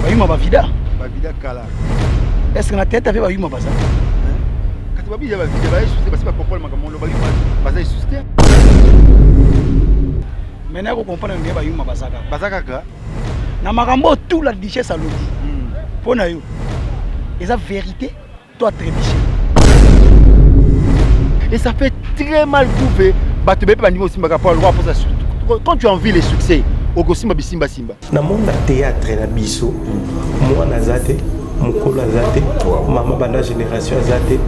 Bayuma Bavida. Bavida Kala. Est-ce que la tête avait Bayuma Baza? Quand tu vas bien, Bavida, parce que comprendre le Baza est sustain. Maintenant, vous comprenez bien Bayuma Bazaka. Bazaka. Na makambo tout la richesse à l'autre. Pour nous, et la vérité, toi très richesse. Et ça fait très mal goûter. Quand tu envies les succès, au Simba Simba Simba. Dans le monde théâtre, na biso, moi nazate, mukolo nazate, maman banda génération nazate.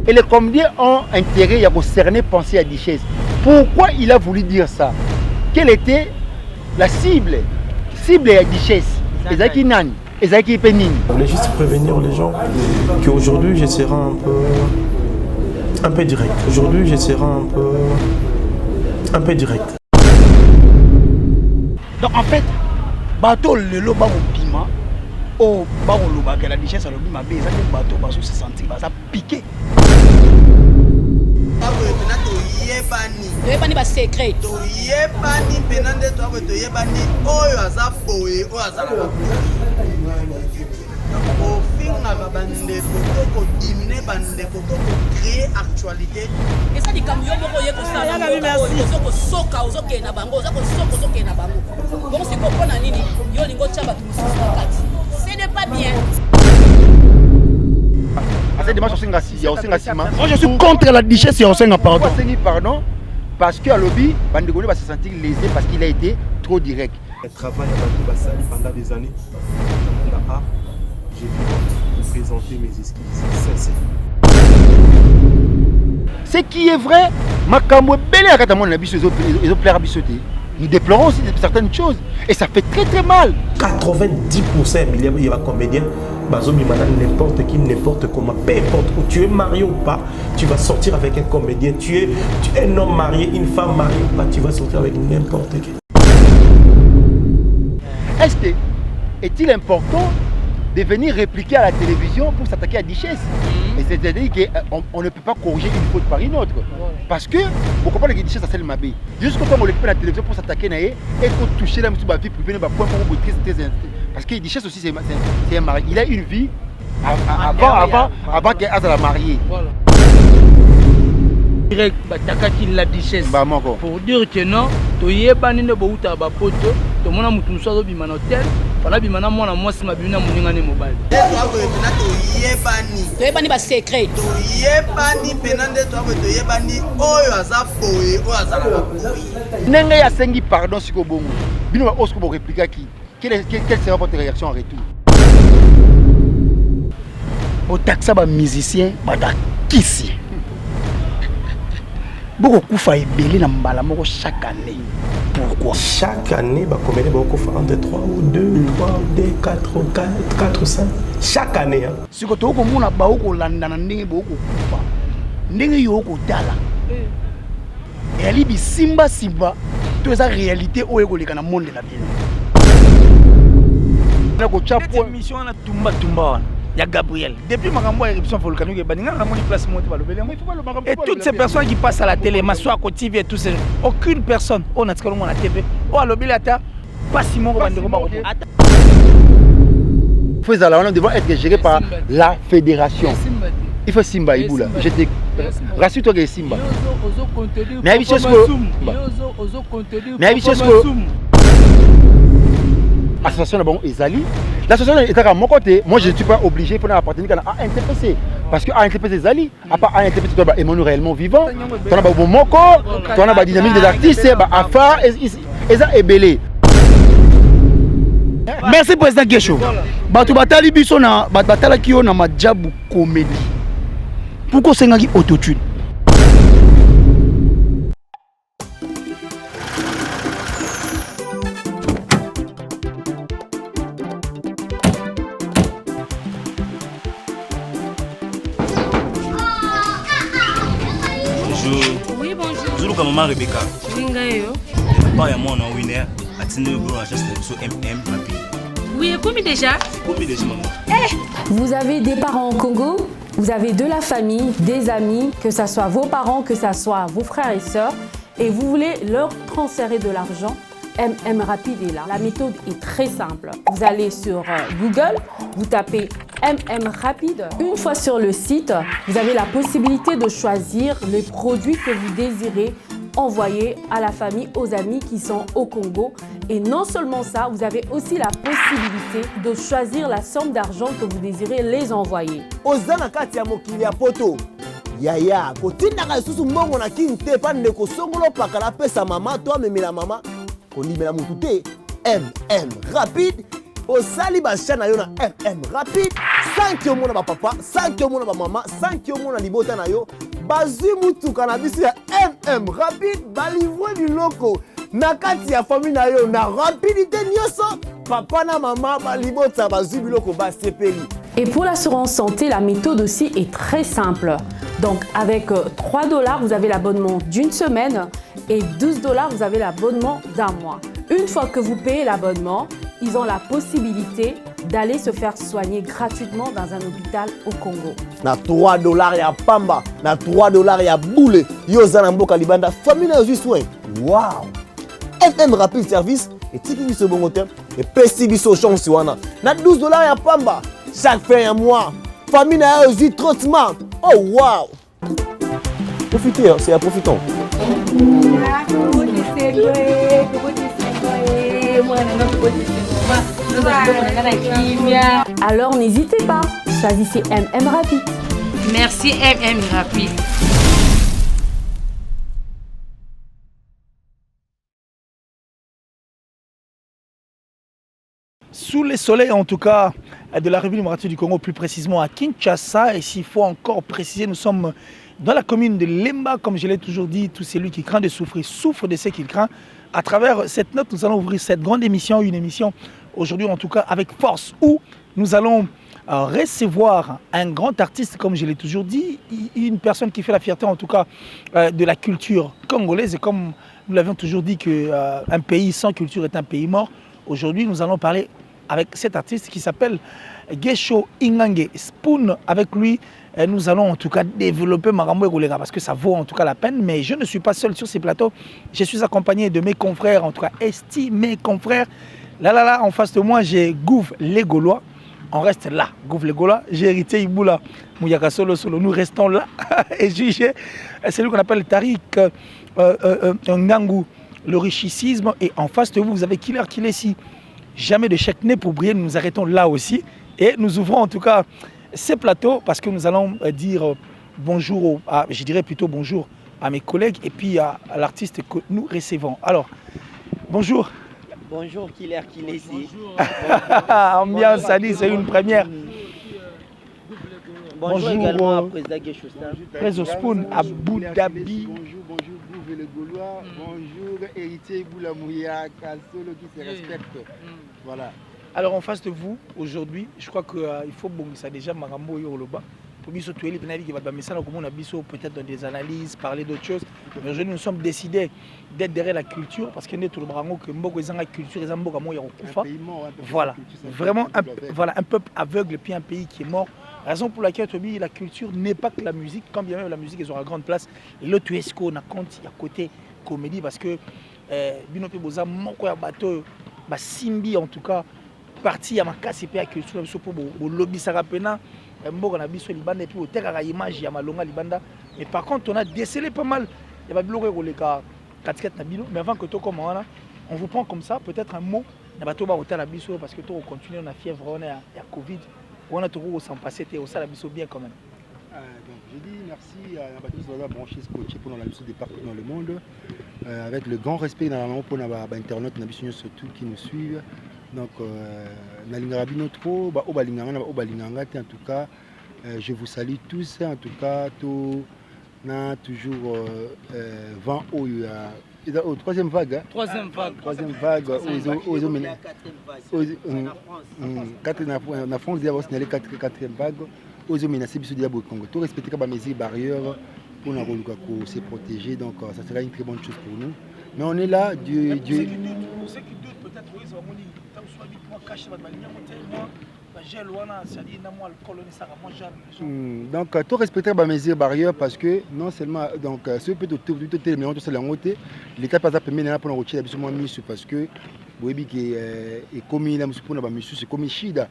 Et les comédiens ont intérêt à cerner penser à Duchesse. Pourquoi il a voulu dire ça? Quelle était la cible? Cible à Duchesse. Ezaki Nani, Ezaki Penini. Je voulais juste prévenir les gens qu'aujourd'hui je serai un peu direct. Aujourd'hui je serai un peu direct. Donc en fait, bateau le loba au piment, au bas au loba que la richesse à l'obima bé, ça fait bateau bateau se sentir ça piqué. Toyebani ba secret. Toyebani penande to abo toyebani oyo aza boye oyo azala. Au finga babande ko diminer bande ko créer actualité. Et ça dit comme yo moko ye ko sala. Ozo ko soka ozo ke na bango, ozo ko soka ozo ke na bango. Donc c'est quoi na nini? Yo lingo tchamba tu mususu. Ce n'est pas bien. Moi je suis contre la richesse et on s'en pardon. Pardon parce que à lobby, Bandegone va se sentir lésé parce qu'il a été trop direct. Le travail à Bassali pendant des années. J'ai dû vous présenter mes excuses sincères. Ce qui est vrai, Makambo belé à Katamon la biche ils ont plaire à bichoter. Nous déplorons aussi certaines choses et ça fait très très mal. 90% il y a comédien. N'importe qui, n'importe comment, peu importe où tu es marié ou pas, tu vas sortir avec un comédien. Tu es un homme marié, une femme mariée ou pas, tu vas sortir avec n'importe qui. Est-il important de venir répliquer à la télévision pour s'attaquer à Duchesse? Et c'est-à-dire qu'on ne peut pas corriger une faute par une autre. Parce que, vous comprenez que Duchesse a celle mabé. Jusqu'au temps où on récupère la télévision pour s'attaquer à elle, il faut toucher la vie privée, parce que Duchesse aussi c'est un mari. Il a une vie avant qu'elle soit mariée. Voilà. Direct batakaki la Duchesse. Pour dire que non, toyebani ne bouta ba poto, to mona mutu muso bima na hotel, fala bima na mwana mwasi mabina muninga ne mobile. Toyebani ba secret. Toyebani penande to abo toyebani oyo aza boye oyo azala. Nenge ya sengi pardon siko bongo. Bino ba osko bo répliquer qui. Quelle sera votre réaction en retour? Au taxa ba musicien, bada kisi. Beaucoup koufa ebele na mbala moko chaque année. Pourquoi? Chaque année, bah comédien beaucoup entre 3 ou 2, 3, 2, 4, 5. Chaque année. Si vous avez un peu de landa na ndenge beaucoup koufa. Ndenge yoko tala. Et ali bi simba to eza réalité oyo koleka na monde na bino. Cette mission na tumba il y a Gabriel. Depuis ma campagne éruption volcanique, et toutes ces personnes qui passent à la télé, Massoua, TV et tout ça, aucune personne, on a à la TV, à l'Obilata, pas Simon Robandero. Nous devons être gérés par la fédération. Il faut Simba Iboula. Rassure-toi que Simba. Mais il l'association Ezali. L'association est à mon côté. Moi, je ne suis pas obligé pour appartenir à interpréter. Parce qu'à interpréter Ezali, à part à interpréter, tu as Emmanuel réellement vivant. Tu as bon Moko, tu as la dynamique des artistes, Afa, Eza et Belé. Merci président Gesho. Batu batali biso na batala kiyo na majabu comédie. Pourquoi c'est ngaki autotune? Oui, bonjour. Bonjour, maman Rebecca. Papa et moi, on a winner. Oui, combien déjà? Vous avez des parents au Congo, vous avez de la famille, des amis, que ce soit vos parents, que ce soit vos frères et sœurs, et vous voulez leur transférer de l'argent. MM Rapide est là. La méthode est très simple. Vous allez sur Google, vous tapez MM Rapide. Une fois sur le site, vous avez la possibilité de choisir les produits que vous désirez envoyer à la famille, aux amis qui sont au Congo. Et non seulement ça, vous avez aussi la possibilité de choisir la somme d'argent que vous désirez les envoyer. Ozana kati ya mokili ya poto. Yaya, kotinaka lisusu mbongo na kinte pa ndeko songolo pakala pesa mama to amemela mama. Kolimela mutu te. MM Rapide. Osali basha na yo na MM Rapide. 5 yo mona ba papa, 5 yo mona ba mama, 5 yo mona libota na yo. Bazui mutuka na biso ya MM Rapide balivre biloko na kati ya famille na yo na rapidité nyonso. Papa na maman balibota bazui biloko ba sepeli. Et pour l'assurance santé, la méthode aussi est très simple. Donc avec 3 $, vous avez l'abonnement d'une semaine et 12 $, vous avez l'abonnement d'un mois. Une fois que vous payez l'abonnement, ils ont la possibilité d'aller se faire soigner gratuitement dans un hôpital au Congo. Na 3 $, ya pamba, na 3 $, ya boule, yo zana mboka libanda, famille na yo soin. Wow! FM Rapide Service, et tiki biso bongo te, et pesi biso chance wana. Na 12 $, ya pamba, chaque fin ya mois, famille na yo traitement. Oh wow! Profitez, c'est à profitant. Alors n'hésitez pas, choisissez MM Rapide. Merci MM Rapide. Sous les soleils, en tout cas, de la République démocratique du Congo, plus précisément à Kinshasa. Et s'il faut encore préciser, nous sommes dans la commune de Lemba. Comme je l'ai toujours dit, tout celui qui craint de souffrir souffre de ce qu'il craint. À travers cette note, nous allons ouvrir cette grande émission, une émission aujourd'hui en tout cas avec force, où nous allons recevoir un grand artiste, comme je l'ai toujours dit, une personne qui fait la fierté en tout cas de la culture congolaise. Et comme nous l'avions toujours dit qu'un pays sans culture est un pays mort, aujourd'hui nous allons parler avec cet artiste qui s'appelle Gesho Ingange Spoon. Avec lui, nous allons en tout cas développer Marambo et Golega parce que ça vaut en tout cas la peine. Mais je ne suis pas seul sur ces plateaux. Je suis accompagné de mes confrères, en tout cas estimés confrères. Là, en face de moi, j'ai Gouv les Gaulois. On reste là, Gouv les Gaulois. J'ai hérité Iboula, Mouyaka Solo. Nous restons là et juger celui qu'on appelle Tariq Ngangu, le richicisme. Et en face de vous, vous avez Killer Kilesi. Jamais de chèque né pour briller, nous nous arrêtons là aussi. Et nous ouvrons en tout cas ces plateaux parce que nous allons dire bonjour, je dirais plutôt bonjour à mes collègues et puis à l'artiste que nous recevons. Alors, bonjour. Bonjour Killer Kilesi. Bonjour. Ambiance, Sali, c'est une première. Bonjour également à Président Gesho Président Spoon, à Abu Dhabi. Bonjour Gouv les Gaulois. Bonjour héritier Iboula Mouyaka Solo qui se respecte. Voilà. Alors en face de vous, aujourd'hui, je crois qu'il faut bon ça déjà Marambo et Oloba. Pour Bisso Toueli, qui va peut-être dans des analyses, parler d'autres choses. Mais aujourd'hui, nous sommes décidés d'être derrière la culture parce qu'il y a tout le brango que Mboko est la culture, et Mboko est voilà, vraiment un peuple aveugle puis un pays qui est mort. Raison pour laquelle la culture n'est pas que la musique, quand bien même la musique ils ont une grande place. Et l'autre Esco, on a compte, il y a côté comédie parce que Binope Boza, Moko ya bateau, Simbi en tout cas, parti à ma casse et puis à la culture, pour le lobby Sarapena, Mboka na biso libanda et puis au terre à image ya malonga libanda. Mais par contre, on a décelé pas mal. Il y a biloko ko leka katikati na bilo, mais avant que to comme on vous prend comme ça, peut-être un mot na bato ba hôtel à biso parce que to continue on a fièvre, on a Covid. On a toujours s'en passer au ça la biso bien quand même. Donc je dis merci à Bateau Zola branché scotché pour la mission de partout dans le monde avec le grand respect normalement pour l'internet surtout qui nous suivent. Donc Nalingarabi trop ba obalinganga en tout cas je vous salue tous en tout cas tout na toujours 20 au troisième vague. Troisième vague. La France a signalé quatrième vague. Aux menacés biso dia Congo. Tout respecter les mesures barrières pour se protéger. Donc ça sera une très bonne chose pour nous. Mais on est là, Dieu. Pour ceux qui doutent, peut-être oui, ça va mourir. Tant soit dit moi cache votre ligne moi Donc, tout respecter les mesures barrières parce que non seulement donc ce peut tout les millions de l'angoté, l'État pas permis de pour retirer absolument mis parce que vous voyez que comme il a mis pour la mission c'est comme Chida,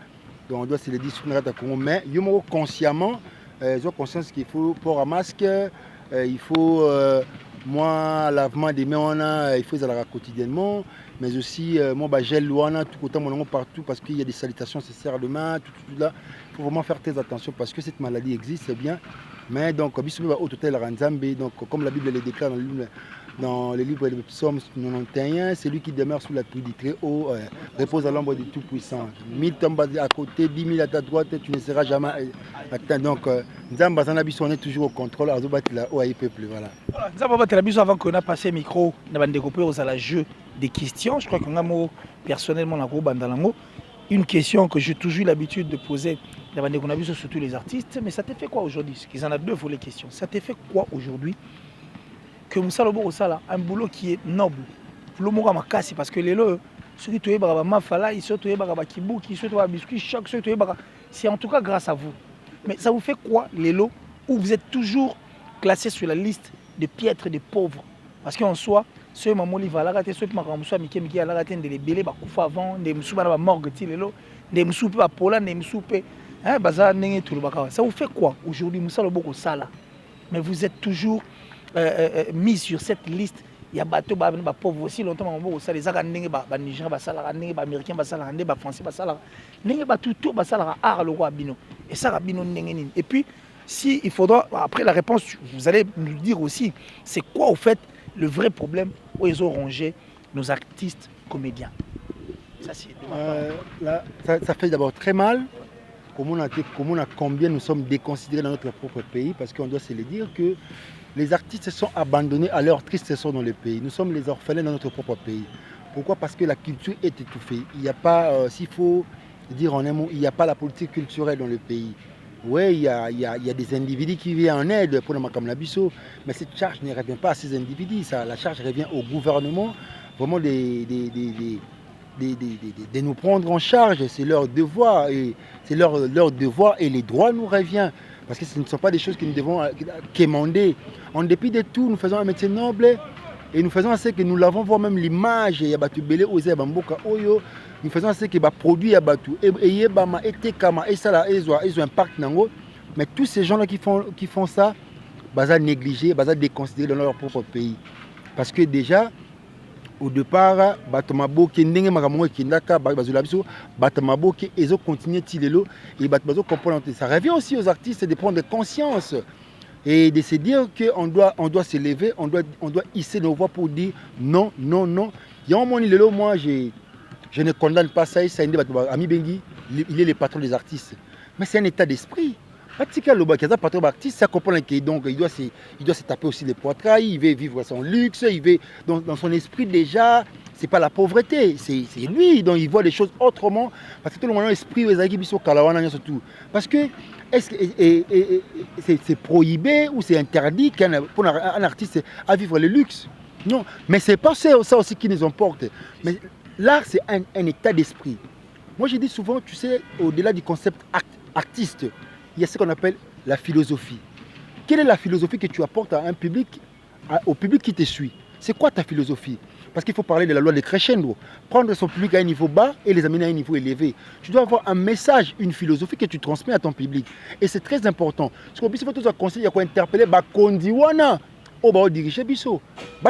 donc on doit se le dire sur notre Congo, mais il y a consciemment ils ont conscience qu'il faut port à masque, il faut moi lavement des mains il faut aller quotidiennement. Mais aussi, moi, gel louana, tout autant mon partout parce qu'il y a des salutations, c'est serre de main, tout là. Il faut vraiment faire très attention parce que cette maladie existe, c'est bien. Mais donc, donc comme la Bible le déclare dans les livres de Psaume 91, c'est lui qui demeure sous la pluie du très haut, repose à l'ombre du Tout-Puissant. 1000 tombes à côté, 10 000 à ta droite, tu ne seras jamais atteint. Donc, on est toujours au contrôle, à la OAI peuple. Voilà. Avant qu'on a passé le micro, on a découpé aux jeu des questions. Je crois qu'on a personnellement une question que j'ai toujours eu l'habitude de poser surtout les artistes. Mais ça te fait quoi aujourd'hui? Parce qu'ils en ont deux volets questions. Ça te fait quoi aujourd'hui que Moussa Lobo Osala un boulot qui est noble? Pour le makasi parce que les lots, ceux qui tuent Mafala, ils sont tués Kibuki, ils sont tués Biscuit, chaque ceux qui c'est en tout cas grâce à vous. Mais ça vous fait quoi les lots où vous êtes toujours classé sur la liste des piètres, des pauvres? Parce qu'en soi, ceux qui ont été là, ceux qui ont été là, ceux qui ont été avant, des moussous à morgue, des moussous à Poland, des moussous à ça vous fait quoi aujourd'hui, Moussa Loboko Sala? Mais vous êtes toujours mis sur cette liste. Il y a des pauvres aussi, longtemps, les Nigériens, les Américains, les Français, et ça, et puis, si il faudra, après la réponse, vous allez nous dire aussi, c'est quoi au fait le vrai problème où ils ont rongé nos artistes comédiens? Ça, c'est là, ça fait d'abord très mal. Comment combien nous sommes déconsidérés dans notre propre pays, parce qu'on doit se le dire que les artistes sont abandonnés à leur triste sort dans le pays. Nous sommes les orphelins dans notre propre pays. Pourquoi? Parce que la culture est étouffée. Il n'y a pas, s'il faut dire en un mot, il n'y a pas la politique culturelle dans le pays. Oui, il y a des individus qui viennent en aide pour le Macam-Labisso, mais cette charge ne revient pas à ces individus. La charge revient au gouvernement, vraiment de nous prendre en charge. C'est leur devoir, et c'est leur devoir et les droits nous reviennent. Parce que ce ne sont pas des choses que nous devons quémander. En dépit de tout, nous faisons un métier noble et nous faisons assez que nous l'avons voir même l'image. Il y a battu belé osé bamboka oyo. Nous faisons assez que les produits à battu et bama et tekama et ça là ils ont un impact nango. Mais tous ces gens là qui font ça, baza négligé, baza déconsidéré dans leur propre pays. Parce que déjà au départ, batomabo qui ndenge makamongo qui ndaka bazula biso batomabo qui ils ont continué tilelo et batbazo comprendre. Ça revient aussi aux artistes de prendre conscience et de se dire que on doit se lever, on doit hisser nos voix pour dire non. Il y a un moment lelo, moi je ne condamne pas ça, Ami Bengi, il est le patron des artistes. Mais c'est un état d'esprit. Le patron d'artiste, ça comprend qu'il doit se taper aussi des poitrails, il veut vivre son luxe, il veut dans son esprit déjà, c'est pas la pauvreté, c'est lui, donc il voit les choses autrement. Parce que tout le monde a l'esprit, parce que est-ce que c'est prohibé ou c'est interdit pour un artiste à vivre le luxe? Non, mais c'est pas ça aussi qui nous importe. Mais l'art, c'est un état d'esprit. Moi, je dis souvent, tu sais, au-delà du concept artiste, il y a ce qu'on appelle la philosophie. Quelle est la philosophie que tu apportes à un public, au public qui te suit? C'est quoi ta philosophie? Parce qu'il faut parler de la loi de crescendo. Prendre son public à un niveau bas et les amener à un niveau élevé. Tu dois avoir un message, une philosophie que tu transmets à ton public. Et c'est très important. Ce qu'on peut tous conseiller, il y a interpeller Kondiwana au diriger Bisso.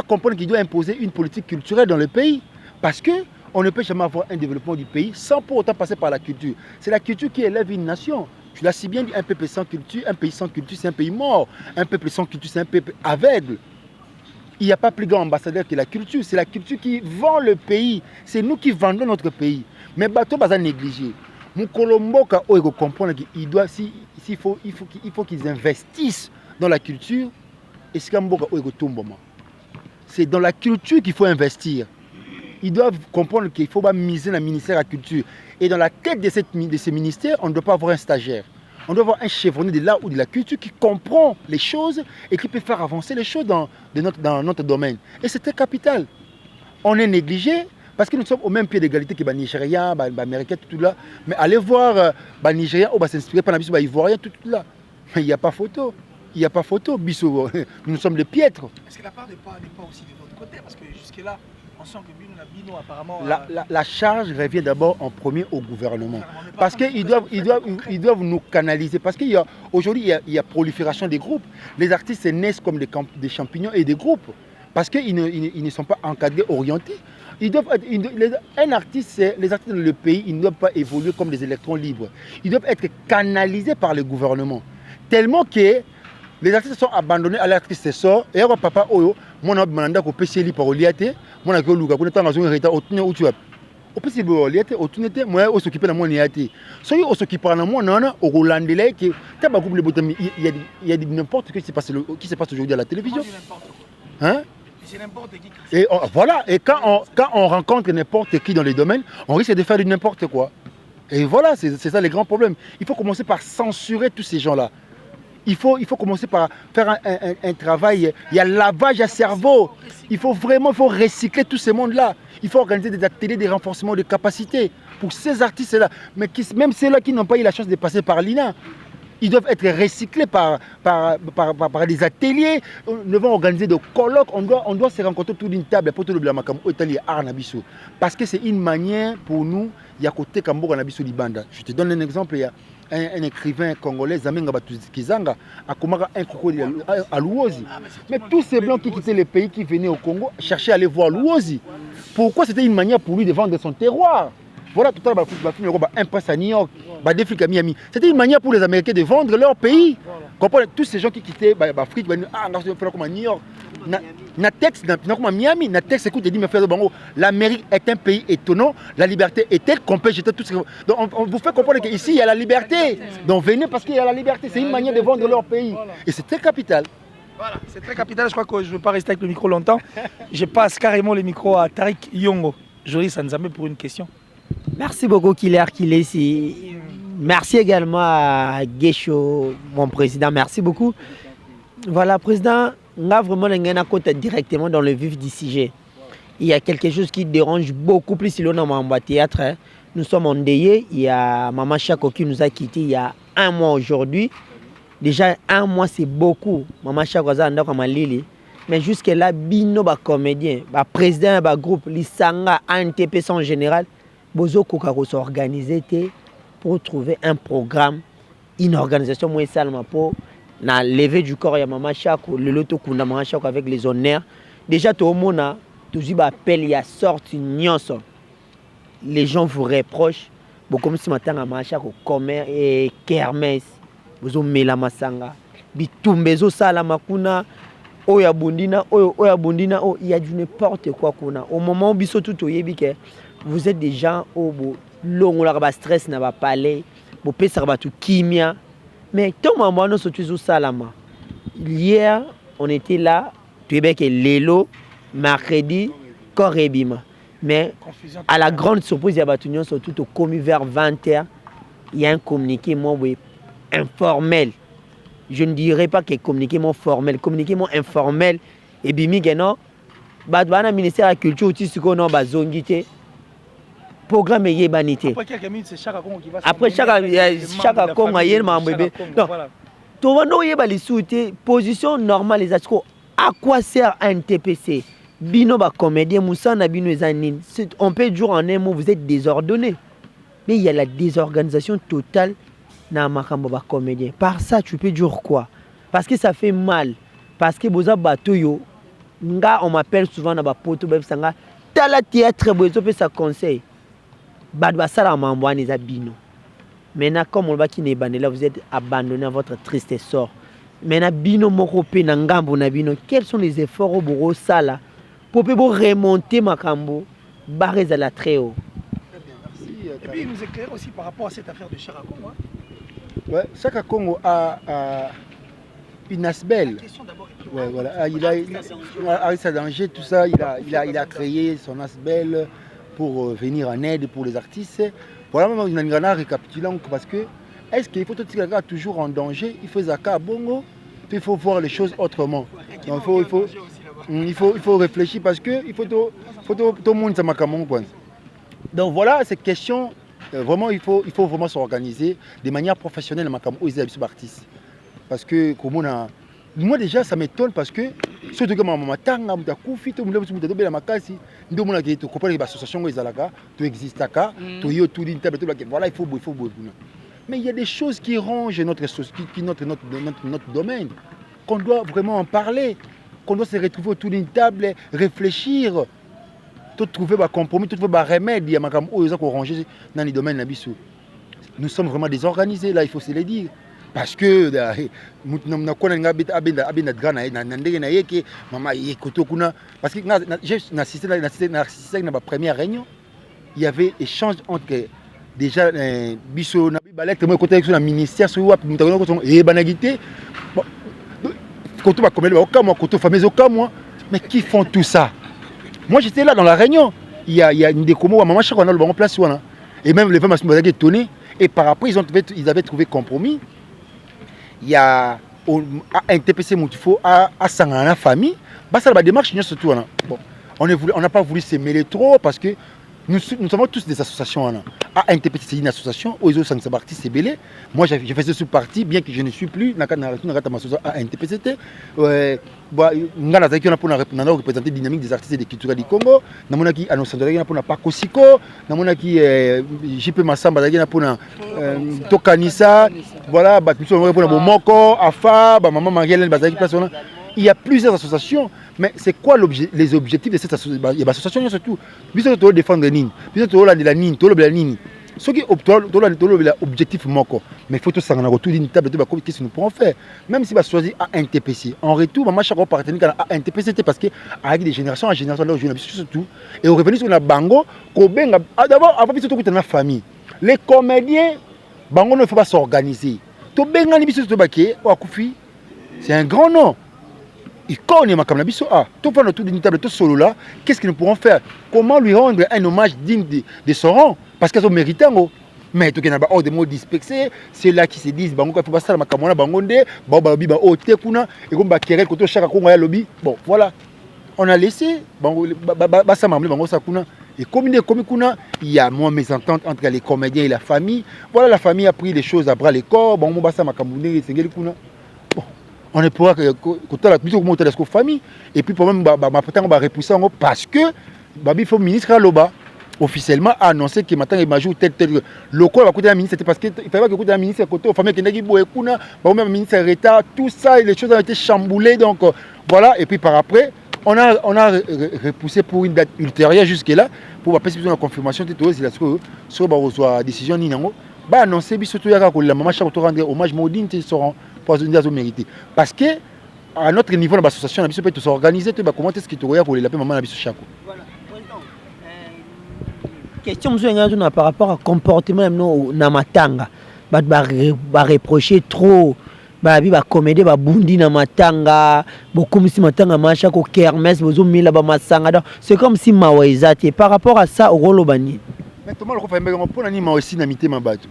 Comprendre qu'il doit imposer une politique culturelle dans le pays. Parce qu'on ne peut jamais avoir un développement du pays sans pour autant passer par la culture. C'est la culture qui élève une nation. Tu l'as si bien dit, un peuple sans culture, un pays sans culture, c'est un pays mort. Un peuple sans culture, c'est un peuple aveugle. Il n'y a pas plus grand ambassadeur que la culture. C'est la culture qui vend le pays. C'est nous qui vendons notre pays. Mais bateau pas négligé. Mon Colomboka, il faut comprendre qu'il doit, il faut qu'ils investissent dans la culture. Et c'est dans la culture qu'il faut investir. Ils doivent comprendre qu'il faut pas miser dans le ministère de la Culture. Et dans la tête de ces ministères, on ne doit pas avoir un stagiaire. On doit avoir un chevronné de l'art ou de la culture qui comprend les choses et qui peut faire avancer les choses dans notre domaine. Et c'est très capital. On est négligé Parce que nous sommes au même pied d'égalité que les Nigériens, les Américains, tout là. Mais allez voir les Nigériens, on va s'inspirer par les Ivoiriens, tout là. Mais il n'y a pas photo. Il n'y a pas photo, Bissot. Nous sommes des piètres. Est-ce que la part n'est pas aussi de votre côté? Parce que jusque-là, on sent que Bino apparemment... La charge revient d'abord en premier au gouvernement. Parce qu'ils doivent nous canaliser. Parce qu'aujourd'hui, il y a prolifération des groupes. Les artistes naissent comme des champignons et des groupes. Parce qu'ils ne sont pas encadrés, orientés. Un artiste, les artistes dans le pays, ils ne doivent pas évoluer comme des électrons libres. Ils doivent être canalisés par le gouvernement. Tellement que les artistes sont abandonnés à l'artiste sort. Et alors, papa, moi, je demande que PCL par Oliate, moi, je suis au tu as. Au PCL Oliate, au Tunete, moi, je s'occupe de mon Niate. Si on s'occupe de mon nom, au Hollandais, il y a n'importe ce qui se passe aujourd'hui à la télévision. Hein? C'est n'importe qui. Et voilà, et quand on rencontre n'importe qui dans les domaines, on risque de faire du n'importe quoi. Et voilà, c'est ça les grands problèmes. Il faut commencer par censurer tous ces gens-là. Il faut commencer par faire un travail. Il y a lavage à cerveau. Il faut recycler tout ce monde-là. Il faut organiser des ateliers de renforcement de capacité pour ces artistes-là. Mais même ceux-là qui n'ont pas eu la chance de passer par l'INA. Ils doivent être recyclés par des ateliers. Nous devons organiser des colloques. On doit se rencontrer autour d'une table pour tout le blâme parce que c'est une manière pour nous. Il y a côté Kambo Nabiso Libanda. Je te donne un exemple. Il y a un écrivain congolais, Zamenga Batuzikizanga, a commencé un crocodile à Louosi. Mais tous ces blancs qui quittaient le pays, qui venaient au Congo, cherchaient à aller voir Louosi. Pourquoi c'était une manière pour lui de vendre son terroir? Voilà, tout à l'heure, un passe à New York, à Miami. C'était une manière pour les Américains de vendre leur pays. Comprenez, tous ces gens qui quittaient l'Afrique, on va faire comme à New York. Miami, écoute, dit, l'Amérique est un pays étonnant, la liberté est telle qu'on peut jeter tout ce que... Donc on vous fait comprendre qu'ici, il y a la liberté. Donc venez parce qu'il y a la liberté. C'est une manière de vendre leur pays. Et c'est très capital. Voilà, c'est très capital. Je crois que je ne veux pas rester avec le micro longtemps. Je passe carrément le micro à Tariq Yongo. Joris Sanzamé pour une question. Merci beaucoup, Killer Kilesi. Merci également à Gesho, mon président. Merci beaucoup. Voilà, président, on a vraiment un côté directement dans le vif du sujet. Il y a quelque chose qui dérange beaucoup plus si l'on a en théâtre. Nous sommes endeuillés. Il y a Maman Chako qui nous a quittés il y a un mois aujourd'hui. Déjà, un mois, c'est beaucoup. Maman Chako a comme Lili. Mais jusque-là, Bino, comédien, président du groupe, Lisanga, ANTP en général, Bozo Kokako s'organiser pour trouver un programme, une organisation moins seulement pour la levée du corps. Il y a Maman Chako, le loto Kunda Maman Chako avec les honneurs. Déjà, tout le monde a toujours appelé, il y a sorti une nuance. Les gens vous reprochent. Comme ce matin, Maman Chako, commerce et kermesse, Bozo Mela Masanga, Bitumbezo Salamakuna. Il y a du n'importe quoi qu'on a. Au moment où vous êtes des gens au long stress n'a pas parlé, vous pouvez tout kimia. Mais tout le monde nous sommes salama. Hier, on était là, tu es que Lélo, mercredi, Korebima. Mais à la grande surprise, il y a des surtout au commis vers 20h, il y a un communiqué informel. Je ne dirais pas que communiqué formel, communiqué informel. Et bimi non, le ministère de la Culture aussi qu'on a zonguité. Programme est banité. Après quelques minutes, c'est Chaka Congo qui va. Après Chaka Congo, il y a un bébé. Donc, tout le monde a les position normale les achats. À quoi sert un TPC? Bino ba comédien, Moussa na bino ezanine. On peut dire en un mot, vous êtes désordonné. Mais il y a la désorganisation totale. Comédien. Par ça, tu peux dire quoi? Parce que ça fait mal. Parce que boza batoyo, on m'appelle souvent na poto befsanga, tala théâtre bozo pe ça conseil. Badwa sala mambwani za bino. Maintenant comme on va qui n'est là, vous êtes abandonné à votre triste sort. Maintenant bino moko pe na ngambo na bino, quels sont les efforts au boro sala pour pe remonter makambo barreza la très haut. Et puis il nous éclaire aussi par rapport à cette affaire de Chaka Congo. Ouais, Chaka Congo a une asbelle. Ouais, voilà. Il a sa danger, tout ça. Il a créé son asbelle pour venir en aide pour les artistes. Voilà, même une récapitulant parce que est-ce qu'il faut toujours en danger? Il faut Zaka Bongo, il faut voir les choses autrement. Donc, il faut Il faut réfléchir parce que il faut tout le monde ça makamon. Donc voilà, cette question, vraiment il faut vraiment s'organiser de manière professionnelle makamon aux artistes. Parce que moi déjà ça m'étonne parce que surtout que maman tanga muta kufi to muta muta bela makasi ndo mona ke to comprendre l'association ezalaka to existaka to yo tout d'une table voilà il faut mais il y a des choses qui rongent notre domaine qu'on doit vraiment en parler, qu'on doit se retrouver autour d'une table, réfléchir, trouver un compromis, trouver un remède, il y a makam o qu'on ranger dans les domaines nabiso. Nous sommes vraiment désorganisés là, il faut se le dire. Parce que parce que j'ai assisté à la première réunion, il y avait échange entre déjà biso na balette moi côté sur le ministère sur wap mutako ko et banagité côté ba comme au moi côté famille au moi mais qui font tout ça. Moi j'étais là dans la réunion, il y a une décomo maman chaque on a le bon place là et même les femmes sont étonnées et par après ils avaient trouvé compromis. Il y a un TPC Moutifo à Sangana famille, bah ça la démarche surtout bon, on n'a pas voulu se mêler trop parce que nous avons tous des associations. À NTPC, c'est une association. Aux autres, c'est parti, c'est belé. Moi, j'ai fait ce parti, bien que je ne suis plus dans à NTPC. Nous avons représenté la dynamique des artistes et des cultures du Congo. Nous avons annoncé pour la Pakosiko. Nous avons JP Massamba pour Tokanisa. Voilà, pour Moko, Afa, Maman Marielle, il y a plusieurs associations, mais c'est quoi les objectifs de cette association? Il y a des associations surtout. Puis ça, tu dois défendre la Nine. Puis ça, tu dois la Nine. Tu dois la Nine. Ce qui est l'objectif, mais il faut tout ça en retour d'une table de qu'est-ce que nous pourrons faire. Même si on va choisir un TPC, en retour, on va chaque partenaire à un TPC parce qu'avec des générations en génération, là, je surtout. Et on revient sur la bango, d'abord, avant de tout dans la famille. Les comédiens, bango ne faut pas s'organiser. C'est un grand nom. Il connaît ma caméra, tout prendre autour d'une table, tout solo là, qu'est-ce que nous pourrons faire? Comment lui rendre un hommage digne de son rang? Parce qu'elles ont mérité. Mais tout le monde a des mots dispersés, c'est là qui se disent, il faut pas ça, ma caméra, bangonde, bon, voilà. On a laissé, et comme il y a moins mésentente entre les comédiens et la famille. Voilà, la famille a pris les choses à bras les corps, on est pour que la famille et puis pour même repousser parce que il faut ministre Aloba officiellement a annoncé que maintenant il majoue tel local va côté la ministre, c'était parce que il fallait que côté la ministre côté famille qui n'a pas même ministre retard, tout ça et les choses ont été chamboulées, donc voilà. Et puis par après on a repoussé pour une date ultérieure jusque là pour passer la confirmation de tout sur la décision ni nango ba annoncer surtout ya ko la maman chaque rendre hommage modine seront mérité. Parce que à notre niveau de l'association, on peut s'organiser, comment est-ce que tu regardes pour les maman à chaque. Question par rapport au comportement na matanga. Ba reprocher trop ba comédie ba bundi na matanga, beaucoup si matanga macha ko kermesse bozo mila ba masanga. C'est comme si mawaiza par rapport à ça au rôle bani. Mais comment le faire pour nani ma aussi na mité ma bato.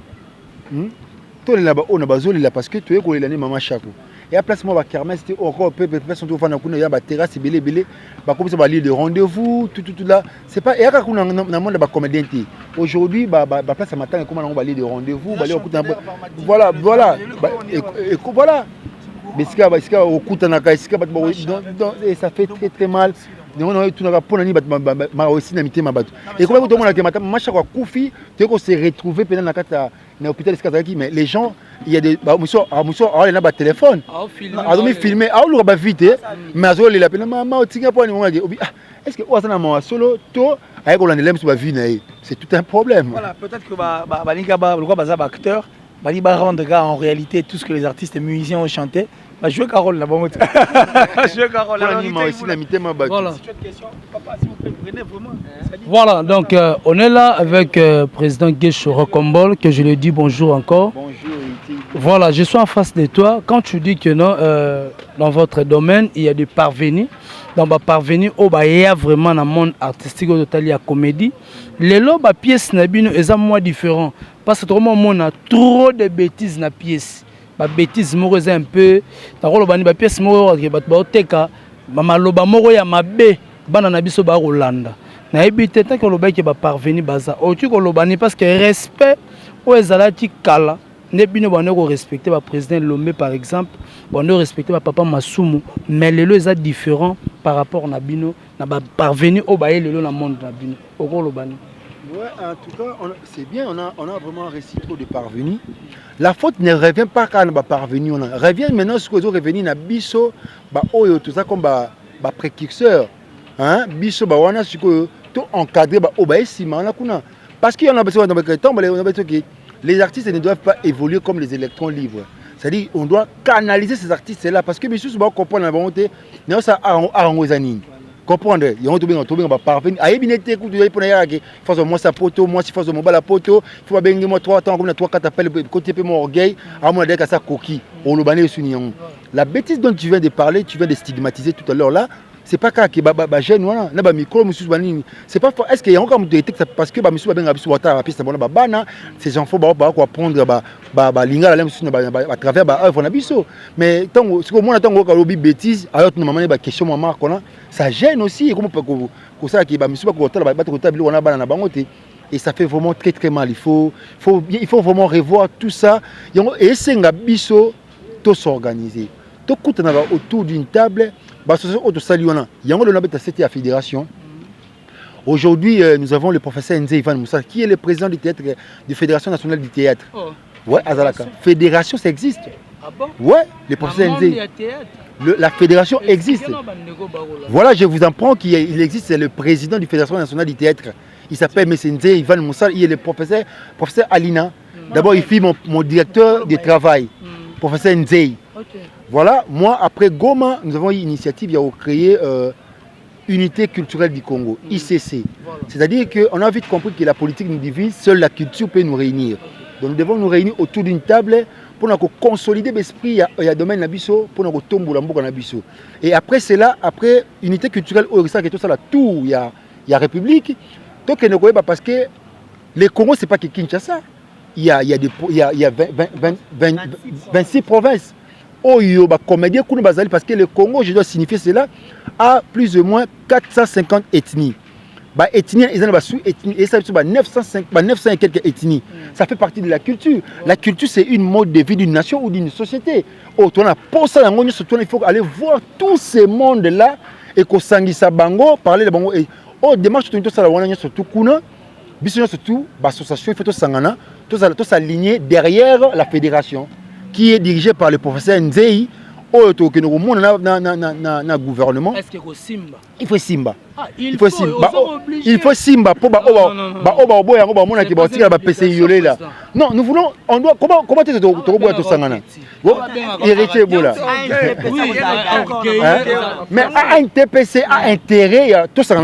Là-bas, on a besoin là parce que tu es collé l'année maman chaco. Et à place moi va kermesse encore personne tout fan na ya ba terrasse belé ba comme ça va lieu de rendez-vous tout là c'est pas et à kuna na monde ba comédien aujourd'hui ba place matin comment on va lieu de rendez-vous ba voilà et voilà mais ce au kutana ka ce et ça fait très très mal. On a tout na pour nani ba aussi na mité ma bato et comment tout le monde a matin macha kwa kufi tu es qu'on se retrouver pendant na kata na hôpital Skazaki, mais les gens il y a des monsieur il y a des téléphones a filmer a le ba vite mais azo le la pena maman otinga pour ni moment est-ce que osana ma solo to avec on l'aime sur la vie c'est tout un problème. Voilà, peut-être que ba linga ba le ba acteur ba ba rendre gars en réalité tout ce que les artistes et musiciens ont chanté. Bah, jouer Carole là-bas. Jouer Carole là-bas. Voilà. Voilà, donc on est là avec président Gesho Rokombol, que je lui dis bonjour encore. Bonjour. Voilà, je suis en face de toi. Quand tu dis que non, dans votre domaine, il y a des parvenus. Donc, parvenus, il y a vraiment dans le monde artistique, il y a comédie. Les lots, les pièces, sont moins différents. Parce que on a trop de bêtises dans les pièces. Ba bêtise moko un peu ta rolo bani ba pièce moko ke bat ba oteka maloba moko ya mabe bana na biso ba rolanda na ebité tant que lobaki ba parvenir baza otu ko lobani parce que respect o ezalaki kala ne bino bano ko respecter ba président Lomé par exemple bano respecter ba papa Masumu mais lelo eza différent par rapport na bino na ba parvenir au ba lelo na monde na bino oko lobani. Ouais, en tout cas, c'est bien, on a vraiment réciproque de parvenus. La faute ne revient pas quand on va parvenir, on revient maintenant ce que vous revenez na biso, bah oyo tout ça comme bah précurseur, hein, biso bah on a ce que tout encadré bah oba esima on a kuna, parce qu'il y en a besoin dans le temps, on a besoin que les artistes ne doivent pas évoluer comme les électrons libres. C'est-à-dire on doit canaliser ces artistes-là parce que biso bah comprendre la volonté, non ça a ngozani. Comprendre, il y a un truc qui va parvenir. Aïe, bien été, écoute, il faut que moi sa poteau, moi si faut que moi la poteau, il faut que moi 3 ans comme 3-4 appels côté peu mon orgueil, à moi d'être à sa coquille. On le banne soulignon. La bêtise dont tu viens de parler, tu viens de stigmatiser tout à l'heure là. C'est pas quand qui ba jeune voilà, na ba micro monsieur banini. C'est pas est-ce qu'il y a encore des textes parce que ba monsieur ba biso wata piste bona ba bana, ces enfants ba ko apprendre ba linga la monsieur à travers ba œuvre na biso. Mais tant ce que moi tant ko lobi bêtise, alors tu maman ba question maman kona, ça gêne aussi comment ko ça qui ba monsieur ba ko tala ba ko tabli ona bana na bango te. Et ça fait vraiment très très mal. Il faut vraiment revoir tout ça. Et senga biso to s'organiser. To kutana autour d'une table. Cette fédération. Aujourd'hui, nous avons le professeur Nze Ivan Moussa, qui est le président du théâtre, de Fédération nationale du théâtre. Oh. Ouais, Azalaka. Fédération, ça existe. Ah bon? Ouais, le professeur Nze. La fédération existe. Voilà, je vous apprends qu'il existe, c'est le président du Fédération nationale du théâtre. Il s'appelle M. Nze Ivan Moussa, il est le professeur Alina. D'abord, il fait mon directeur de travail, professeur Nze. Okay. Voilà, moi après Goma, nous avons eu une initiative à créer Unité culturelle du Congo, ICC. Voilà. C'est-à-dire qu'on a vite compris que la politique nous divise, seule la culture peut nous réunir. Donc nous devons nous réunir autour d'une table pour consolider l'esprit et le domaine nabiso pour nous tomber dans nabiso. Et après cela, après Unité culturelle, tout ça là, tout il y a République. Donc parce que le Congo c'est pas que Kinshasa. Il y a 26 provinces. Comédien parce que le Congo, je dois signifier cela, a plus ou moins 450 ethnies. Ethnies, ils ont sous-ethnies, et ça 900 et quelques ethnies. Ça fait partie de la culture. La culture, c'est une mode de vie d'une nation ou d'une société. Il faut aller voir tous ces mondes-là et qu'on s'anguissa bango, parler de bango. Et démarche tout ça, surtout kuna, surtout l'association, il faut tout s'angana, tout s'aligner derrière la fédération, qui est dirigé par le professeur Nzei, au gouvernement. Est-ce qu'il faut Simba? Il faut Simba. Ah, il faut Simba. Il faut Simba pour non, nous voulons, on doit comment tu te sangana. Héritier Bola. Mais un TPC a intérêt à tout ça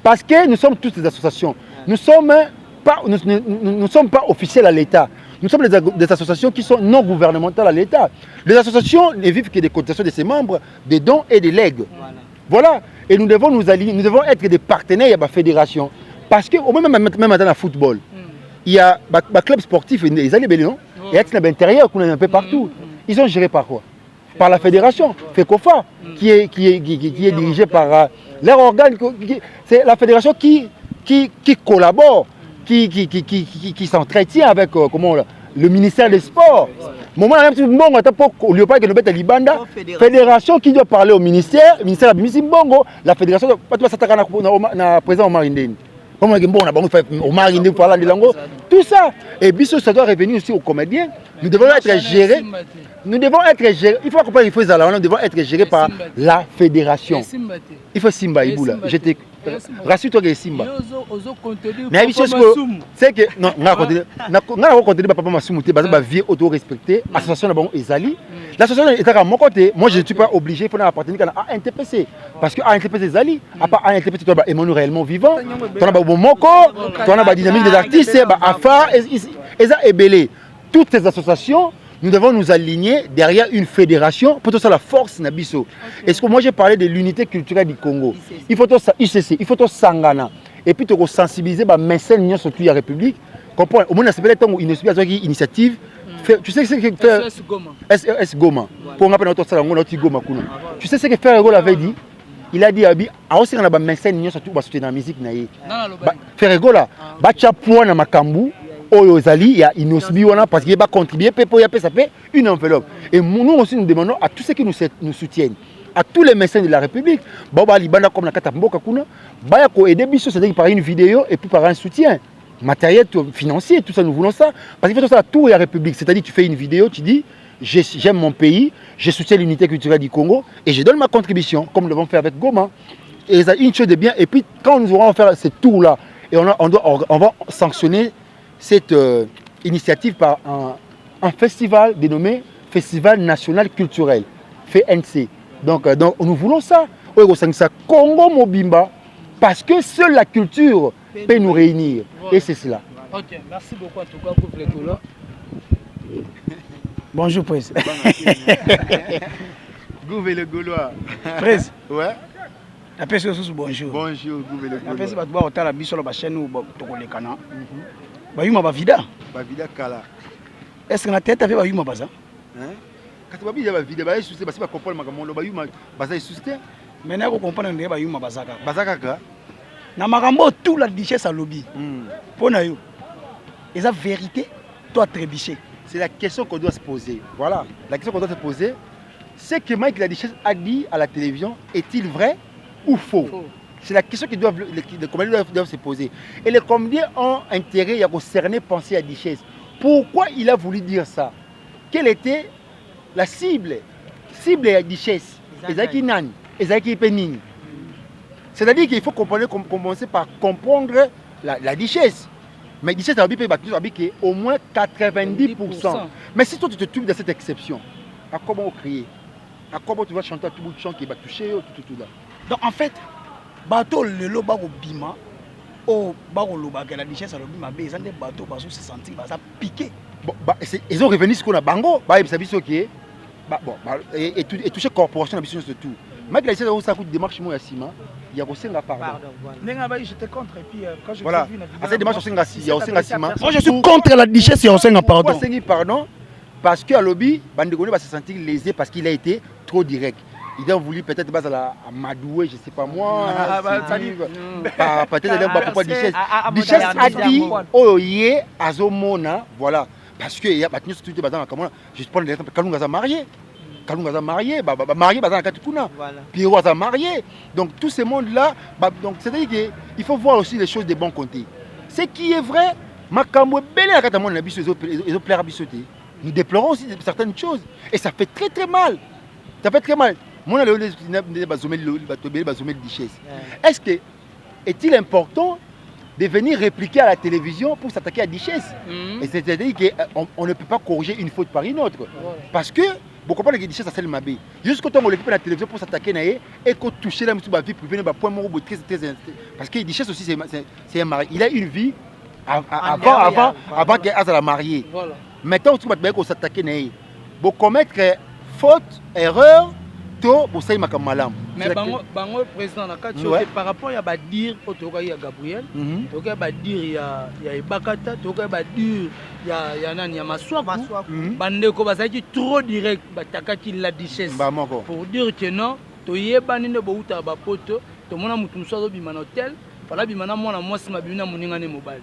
parce que nous sommes toutes des associations. Nous ne sommes pas officiels à l'État. Nous sommes des associations qui sont non gouvernementales à l'État. Les associations ne vivent que des cotisations de ses membres, des dons et des legs. Voilà. Et nous devons nous aligner, nous devons être des partenaires à la fédération. Parce que même dans le football, il y a des clubs sportifs, ils ont des non? Et à l'intérieur, qu'on a un peu partout. Ils sont gérés par quoi? Par la fédération, FECOFA, qui est dirigée par leur organe. C'est la fédération qui collabore. Qui s'entretient avec le ministère des Sports. Fédération qui doit parler au ministère de Mbongo, la fédération doit président Omar Indeni. Tout ça. Et Bissot, ça doit revenir aussi aux comédiens. Nous devons être gérés. Il faut comprendre qu'il faut nous devons être gérés par la fédération. Il faut Simba Iboula. Rassure-toi que Simba. Mais c'est que non, on a continué papa Masumu te baza vie auto respecté association na bango ezali. L'association est à mon côté. Moi je ne suis pas obligé pour appartenir à un TPC parce que à un TPC ezali à part un TPC toi Emmanuel réellement vivant. Toi na ba moko, toi na ba dynamique des artistes, ba afa eza ebelé. Toutes ces associations, nous devons nous aligner derrière une fédération pour tout ça la force Nabiso. Est-ce que moi j'ai parlé de l'unité culturelle du Congo? Il faut tout ça ICC, il faut tout sangana et puis te sensibiliser ba mécène surtout la République. Comprends? Au moins ça s'appelle une initiative tu sais ce que faire SOS Goma. SOS Goma. Pour rappeler notre salon, notre Goma kuna. Tu sais ce que Ferrero avait dit? Il a dit a aussi on a ba médecin ni surtout ba soutenir la musique na ye. Ferrero là, ba chapo na makambu oyo zali ya inosbi wana parce qu'il va contribuer pour y ça fait une enveloppe. Et nous aussi nous demandons à tous ceux qui nous soutiennent, à tous les médecins de la République, baba libanda comme na kata mboka kuna, ba ya ko aider biso c'est-à-dire par une vidéo et puis par un soutien matériel, financier, tout ça, nous voulons ça. Parce qu'il faut ça à tout la République. C'est-à-dire, tu fais une vidéo, tu dis, j'aime mon pays, je soutiens l'unité culturelle du Congo et je donne ma contribution, comme nous l'avons fait avec Goma. Et ça, une chose de bien. Et puis, quand nous aurons fait ce tour-là, et on va sanctionner cette initiative par un festival dénommé Festival National Culturel, FNC. Donc, nous voulons ça. Congo Mobimba, parce que seule la culture peut nous réunir. Voilà. Et c'est cela. Ok, merci beaucoup en tout cas pour le Gaulois. Bonjour, Presse. Gouvé le Gaulois. Presse. Ouais. La personne sous bonjour. Bonjour, Gouvé le Gaulois. La personne va voir au la biso la chaîne ou le canal. Bayuma Bavida. Bavida Kala. Est-ce que la tête avait Bayuma Baza? Hein? Quand tu vas bien Bavida, bah c'est parce que comprendre ma Bayuma Baza est suscité. Maintenant vous comprenez que Bayuma Bazaka. Bazaka. Na makambo tout la richesse à lobby. Pour nous, et la vérité doit trébucher. C'est la question qu'on doit se poser. Voilà, la question qu'on doit se poser, c'est que Mike Ladichesse a dit à la télévision, est-il vrai ou faux? C'est la question que les comédiens doivent se poser. Et les comédiens ont intérêt à concerner, penser à Dichesse. Pourquoi il a voulu dire ça? Quelle était la cible? Cible à Dichesse. Ezaki Nani, Ezaki Penini. C'est-à-dire qu'il faut commencer par comprendre la richesse. Mais richesse, ça va être au moins 90%. Mais si toi tu te trouves dans cette exception, à comment crier? À comment tu vas chanter à tout bout de chant qui va toucher tout là? Donc en fait, bateau le loba au bima, au baro loba que la richesse à l'obima, ils ont des bateaux qui se sentent piqué. Ils ont revenu ce qu'on a bango, ils savent ce qui est. Et toucher corporation à la tout. Mais la richesse a une démarche moi à Sima. Il y a aussi un pardon. J'étais contre et puis quand je voilà. Il y a aussi un ciment. Moi je suis contre la richesse et aussi un pardon. Pardon parce que à lobby, Bandegone va se sentir lésé parce qu'il a été trop direct. Il a voulu peut-être à m'adouer, je ne sais pas moi. Peut-être pourquoi Dichesse. Dichesse a dit Oye Azomona, voilà. Parce que il y a battu tout le monde. Je prends l'exemple quand nous sommes mariés. Kalunga a marié, marié, Pierrot a marié. Donc tout ce monde-là, c'est-à-dire qu'il faut voir aussi les choses de bon côté. Ce qui est vrai, nous déplorons aussi certaines choses. Et ça fait très très mal. Ça fait très mal. Est-ce que est-il important de venir répliquer à la télévision pour s'attaquer à Dichesse? Et c'est-à-dire qu'on ne peut pas corriger une faute par une autre. Parce que beaucoup de gens ça c'est le mabé. Jusqu'au temps où on l'équipe à la télévision pour s'attaquer naé et qu'on touche la vie privée point mot très parce que Dichesse aussi c'est un mari. Il a une vie avant qu'elle à la mariée. Maintenant tu vas qu'on s'attaquer naé. Pour commettre faute, erreur, to pour ça il m'a comme malam. Mais bango président par rapport à dire autoka ya Gabriel, autoka ba dire ya Ibakata, autoka ba dire ya nani ya Maswaku, bandeko bazaki trop direct batakaki la Dichesse. Pour dire que non, to yeba ninde bo uta ba poto, to mona mutu muso bi man hôtel, voilà bi mana mona mwasi mabina muninga ne mobile.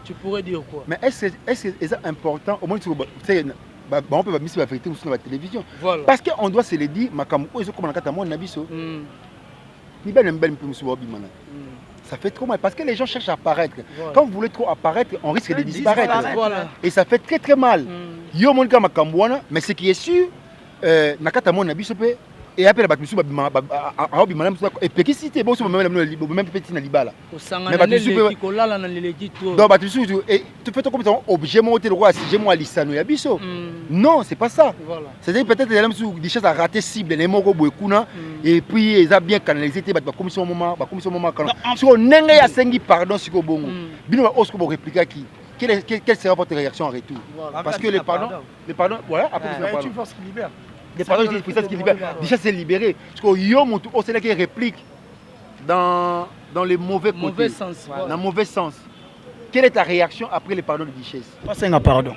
Tu pourrais dire quoi? Mais est-ce que c'est important au moins tu sais on peut pas mettre la vérité sur la télévision. Voilà. Parce qu'on doit se le dire, ça fait trop mal parce que les gens cherchent à apparaître. Voilà. Quand vous voulez trop apparaître, on risque de disparaître. Voilà. Et ça fait très très mal. Mais ce qui est sûr, et après la batusu et petit si bon même petit na libala mais batusu kolala na leleki trop donc batusu et tu fais comme ça objet monter le roi si j'ai moi lisano ya biso non c'est pas ça voilà. C'est peut-être les mêmes des choses à rater cible les moko boekuna et puis ils a bien canalisé ba commission moment quand si on nenga ya sengi pardon siko bongo bino osko bo répliquer qui quelle sera votre réaction en retour parce que les pardon voilà après tu forces qui libère. Des pardons qui libèrent. Déjà c'est libéré. Parce que Yom, c'est là qui réplique dans le mauvais côté. Sens. Dans le mauvais sens. Quelle est ta réaction après les pardons de Dichesse? Pas un pardon.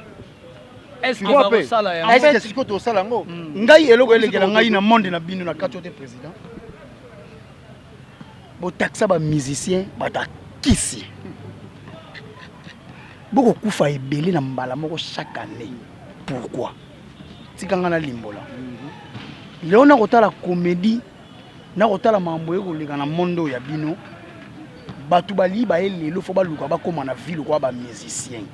Est-ce Tu que vois, ça là en fait, c'est ce que tu as ça là. Ngai eloko elekela ngai na monde na bino na kati te président. Bo taxa ba musicien ba ta kisi. Boko kufa ebele na mbala moko chaque année. Pourquoi? Tikanga na limbola. Leo na kotala comédie na kotala mambo ekoleka na mondo ya bino. Batu bali ba elelo fo ba luka ba koma na ville kwa ba musicien.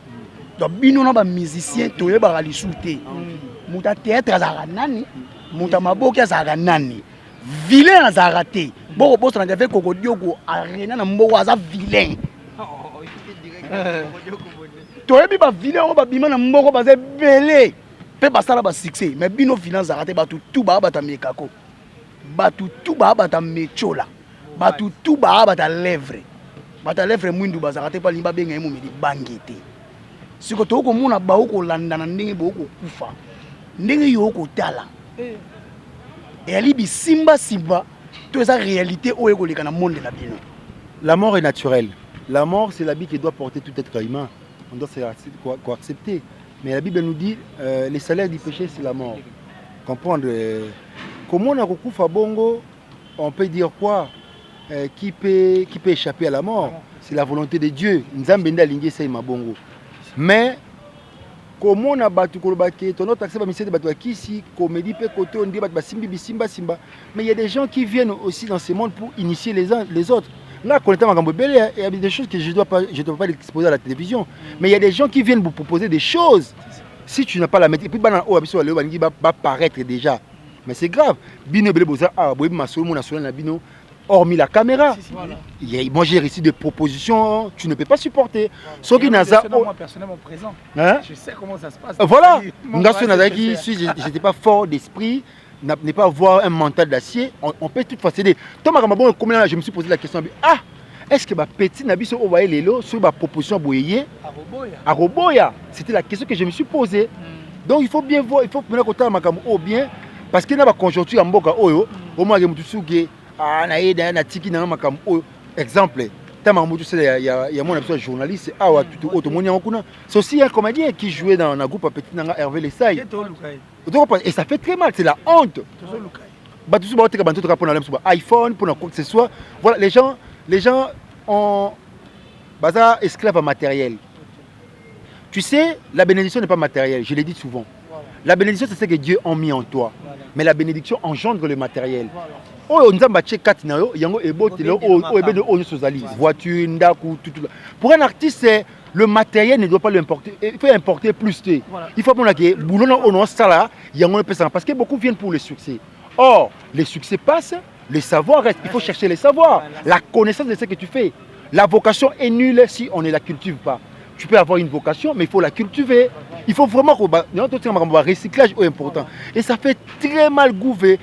Donc bino na ba musicien toye ba kalisu te. Muta théâtre azaka nani? Muta maboki azaka nani? Vilain azaka te. Boko boss na jafe koko diogo arena na mboko aza vilain. Toye bi ba vilain o ba bima na mboko baze belé. Pe basala ba succès, mais bino finance arrêté batu tout ba bata mekako. Batu tout ba bata mechola. Batu tout ba bata lèvre. Bata lèvre mwindu bazarate pa limba benga emu medi bangete. Siko to ko muna ba ko landa na ndenge bo ko kufa. Ndenge yo ko tala. Et ali bi simba simba to esa réalité o eko leka na monde na bino. La mort est naturelle. La mort, c'est l'habit qui doit porter tout être humain. On doit accepter. Mais la Bible nous dit les salaires du péché, c'est la mort. Comprendre comment on a recouvert à Bongo, on peut dire quoi? Qui peut échapper à la mort? C'est la volonté de Dieu. Mais comment on a battu ton autre accès à de battu si comédie peut côté on dit simba simba. Mais il y a des gens qui viennent aussi dans ce monde pour initier les autres. Là, il y a des choses que je ne dois pas exposer à la télévision. Mais il y a des gens qui viennent vous proposer des choses. Si tu n'as pas la maîtrise, puis va paraître déjà. Mais c'est grave. Hormis la caméra. Moi, j'ai reçu des propositions, tu ne peux pas supporter. Moi, personnellement présent. Je sais comment ça se passe. Voilà. Je n'étais pas fort d'esprit. Ne pas avoir un mental d'acier, on peut tout faciliter. Thomas Ramabon, je me suis posé la question, est-ce que ma petite Nabiso Ovaye Lelo sur ma proposition Boyeye à Roboya? C'était la question que je me suis posée. Donc il faut bien voir, il faut mener côté Makamo bien, parce qu'il y a une conjoncture à Mboka Oyo, au moins il y a un tiki dans Makamo Oyo. Exemple, il y a mon journaliste, c'est aussi un comédien qui jouait dans un groupe à Petit Nanga Hervé Lessaï. Et ça fait très mal, c'est la honte. iPhone, pour quoi que ce soit. Voilà, les gens ont esclaves matériels. Tu sais, la bénédiction n'est pas matérielle, je l'ai dit souvent. La bénédiction, c'est ce que Dieu a mis en toi. Mais la bénédiction engendre le matériel. Voiture, ndaku, tout. Pour un artiste, le matériel ne doit pas l'importer. Il faut importer plus. Il faut que boulot ça parce que beaucoup viennent pour le succès. Or, le succès passe, le savoir reste. Il faut chercher le savoir, la connaissance de ce que tu fais. La vocation est nulle si on ne la cultive pas. Tu peux avoir une vocation, mais il faut la cultiver. Il faut vraiment que le recyclage est important. Et ça fait très mal gouver.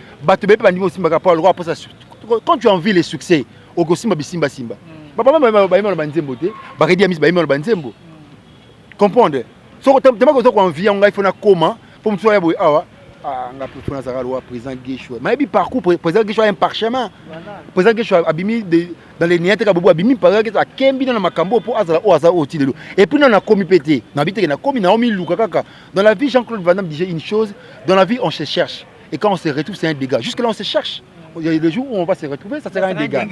Quand tu envies les succès, au Gosimba Simba Simba. Comprendre. Président Guécho. Mais il parcours président Guécho a un parchemin. Président Guécho a abîmé dans les niètes à Bobo abîmé par exemple à Kembi dans ma cambo pour Azara au hasard au Tidelo. Et puis on a commis pété. On habite on a commis Naomi Lukaka. Dans la vie Jean-Claude Van Damme disait une chose, dans la vie on se cherche et quand on se retrouve c'est un dégât. Jusque là on se cherche. Il y a des jours où on va se retrouver, ça sera un dégât.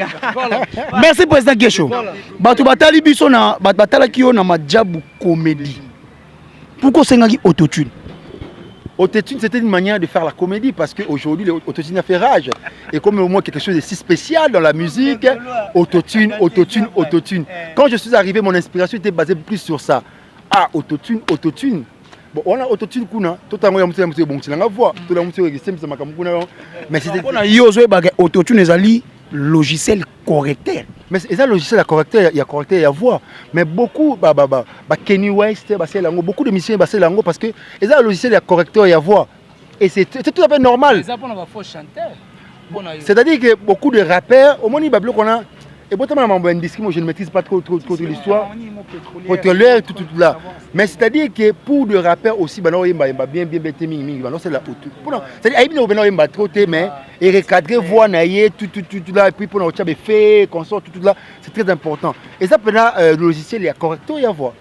Merci président Guécho. Batu batali biso na batala ki yo na majabu comédie. Pourquoi c'est ngaki autotune? Autotune, c'était une manière de faire la comédie parce qu'aujourd'hui, l'autotune a fait rage. Et comme au moins quelque chose de si spécial dans la musique, autotune. Quand je suis arrivé, mon inspiration était basée plus sur ça. Ah, autotune. Bon, on a autotune, totalement, mais c'était autotune, logiciel correcteur. Mais c'est ça logiciel correcteur, il y a correcteur, il y a voix. Mais beaucoup Kenny West, beaucoup de musiciens parce que c'est ça logiciel il y a correcteur, il y a voix. Et c'est tout à fait normal. C'est-à-dire que beaucoup de rappeurs, au moins ils qu'on a et je ne maîtrise pas trop l'histoire. Pétrolière tout là. Mais c'est-à-dire que pour des rappeurs aussi bien c'est la c'est-à-dire mais et recadrer voix naïe tout là et puis pour notre fait consort tout là c'est très important et ça pendant le logiciel il y a correcteur il y a voix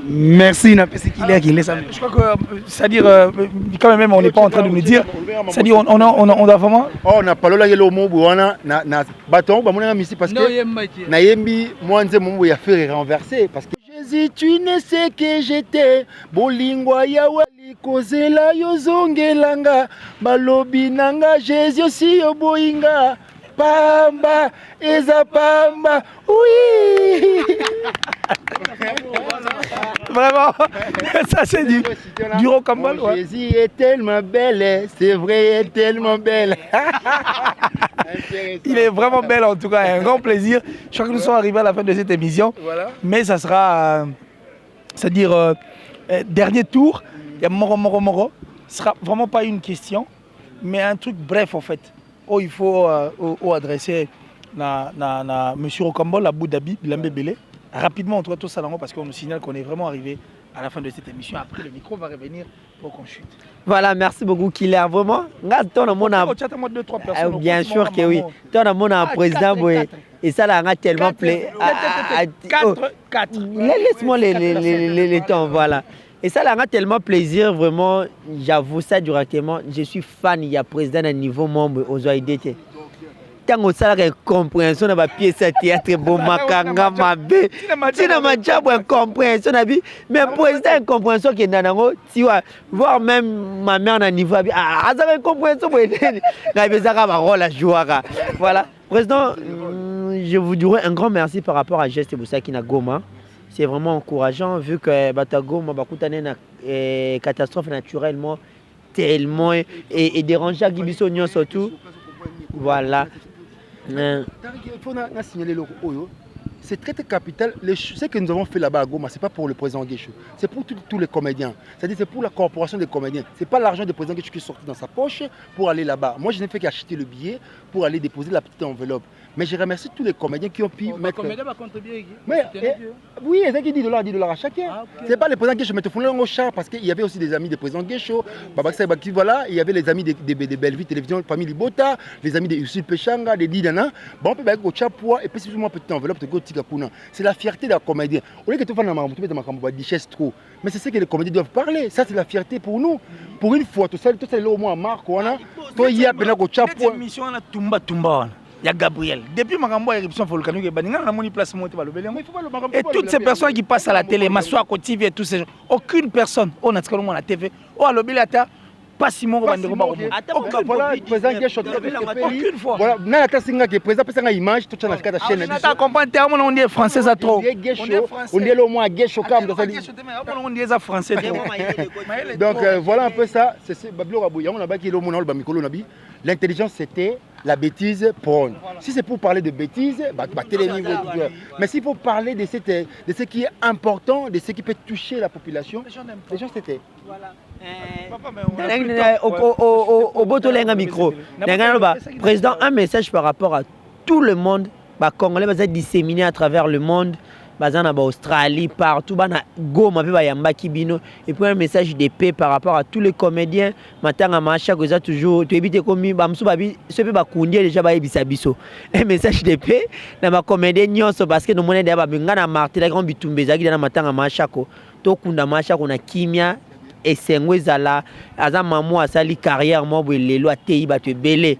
merci na pesi qu'il est ça je crois que c'est-à-dire quand même on n'est pas en train de nous dire c'est-à-dire on a vraiment on a parlé là il y a le mot buana na bâton ba mona misi parce que na yembi moi nze mon ya faire renverser parce que Jésus tu ne sais que j'étais bolingwa yawe likozela yozongelanga balobi nanga Jésus aussi yoboinga pamba eza pamba oui vraiment ça c'est du rocambole ouais. Jésus est tellement belle c'est vrai elle est tellement belle il est vraiment belle en tout cas un grand plaisir je crois que nous sommes arrivés à la fin de cette émission voilà. Mais ça sera c'est-à-dire dernier tour il y a Moro ce sera vraiment pas une question mais un truc bref en fait il faut adresser na monsieur Rocambole à Abu Dhabi Bilambe Belé rapidement entre tout ça parce qu'on nous signale qu'on est vraiment arrivé à la fin de cette émission. Après le micro va revenir pour qu'on chute. Voilà, merci beaucoup Killer. Vraiment, bien sûr que oui. Tu as un président et ça l'a tellement plaît. 4. Laisse-moi les temps, voilà. Et ça l'a tellement plaisir, vraiment, j'avoue ça directement. Je suis fan, il y a président à niveau membre aux OIDT. Tant que ça, la compréhension de ma pièce de théâtre, bon, makanga, mabe. Si dans ma job, une compréhension, mais président, une compréhension qui est dans le tu vois, voir même ma mère à niveau, ah, ça une compréhension pour aider. Voilà, président, je vous dirais un grand merci par rapport à Geste Boussaki na Goma. C'est vraiment encourageant vu que Batagoma Bakutane na catastrophe naturellement tellement et dérangeant à Gibiso surtout. Voilà. Il faut signaler le c'est très capital. Ce que nous avons fait là-bas à Goma, ce n'est pas pour le président Guéchou, c'est pour tous les comédiens. C'est-à-dire c'est pour la corporation des comédiens. Ce n'est pas l'argent du président Guéchou qui est sorti dans sa poche pour aller là-bas. Moi, je n'ai fait qu'acheter le billet pour aller déposer la petite enveloppe. Mais je remercie tous les comédiens qui ont pu mettre... Les comédiens vont contribuer. Oui, c'est $10 à chacun. Ah, okay. Ce n'est pas le président Guéchou, mais il faut le char parce qu'il y avait aussi des amis du président Guéchou. Voilà, il y avait les amis de Bellevue Télévision, famille Libota, les amis de Usul Pechanga, des Didana. Bon, on peut mettre au chapois et puis une petite enveloppe de Gotika. C'est la fierté d'un comédien. Au lieu que tu fasses ma richesse trop. Mais c'est ce que les comédiens doivent parler. Ça, c'est la fierté pour nous. Pour une fois, tout ça, c'est au moins Marc. Toi, il y a cette émission, on a Tumba. Il y a Gabriel. Depuis ma éruption volcanique, et toutes ces personnes qui passent à la télé, Massoua, TV et tous ces gens, aucune personne, on a à la TV, ou à l'Obéliata, pas Simon aucune fois. Voilà, na ta singa que président pesa nga image toute la chaîne. Na comprendre terme on dit français à trop. On dit le mot Guécho comme dans on dit ça français. Donc voilà un peu ça, c'est Bablo Rabouya, on a baki le mot ba mikolo nabi. L'intelligence c'était la bêtise porn. Si c'est pour parler de bêtises, mais s'il faut parler de ce qui est important, de ce qui peut toucher la population, les gens c'était. Voilà. Au botolenga micro. Président, un message par rapport à tout le monde. Les Congolais vont être disséminés à travers le monde. En Australie, partout, Goma, et puis un message de paix par rapport à tous les comédiens. Maintenant, toujours, tu évites comme un message de paix dans ma comédien parce que nous sommes déjà martyr, grand bitumbe, on a kimia. Et c'est un aza maman asali carrière moi lelo atei bato belé